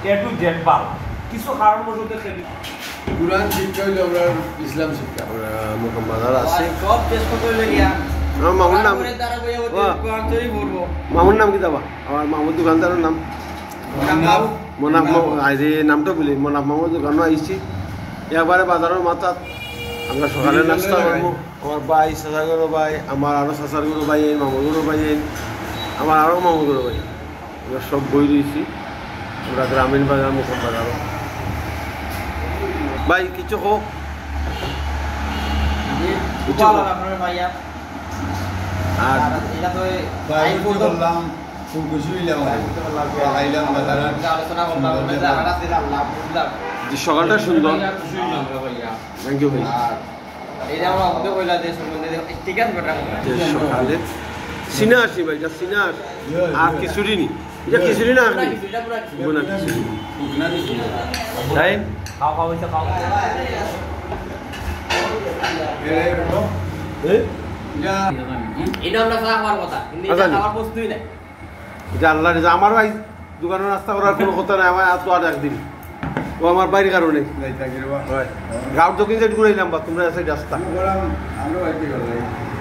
A to Z বাল কিছু কারণ বলতে খেলি কুরআন শিক্ষা হইলো আমরা ইসলাম শিক্ষা আমরা মুহাম্মাদার আছে সব চেষ্টা করে গিয়া আমার মামুর নাম দ্বারা বইয়া কোরআন শরীফ পড়বো মামুর নাম কি দাবা আমার মামুর দোকানদারের নাম মনাফ আজ নামটা বলি মনাফ মামুর দোকানও আইছি একবারে বাজারের মাথাত আমরা সকালে নাস্তা করবো আমার ভাই চাচাগুলো ভাই আমার আরও চাচারগুলো ভাই মামুরগুলো ভাই আমার আরও মামুরগুলো ভাই আমরা সব বই রয়েছি আমরা গ্রামীণ বাজার মুখম বাজারও ভাই কিছু হোক আর এটা তো বাইরে বললাম খুব খুশি হইলাম আইলাম বাজারে আলোচনা করলাম জায়গাটা দিলাম লাভ বুঝলাম যে সকালটা সুন্দর থ্যাংক ইউ ভাই এটা আমরা আমাদের কইলা যে সম্বন্ধে ঠিক আছে বেটা সকালে সিনা আসি ভাই এটা সিনা আর খিচুড়ি নি এটা খিচুড়ি না আপনি এটা পুরো বোনা খিচুড়ি তাই খাও খাও হইছে খাও এটা আমরা খাওয়ার কথা কিন্তু এটা খাওয়ার বস্তুই নাই এটা আল্লাহ রেজা আমার ভাই দোকানে নাস্তা করার কোনো কথা নাই আমার আর তো আর একদিন ও আমার বাইরের কারণে গাঁও দক্ষিণ সাইড ঘুরাইলাম বা তোমরা সাইড রাস্তা আমরা বাইরে গেলাম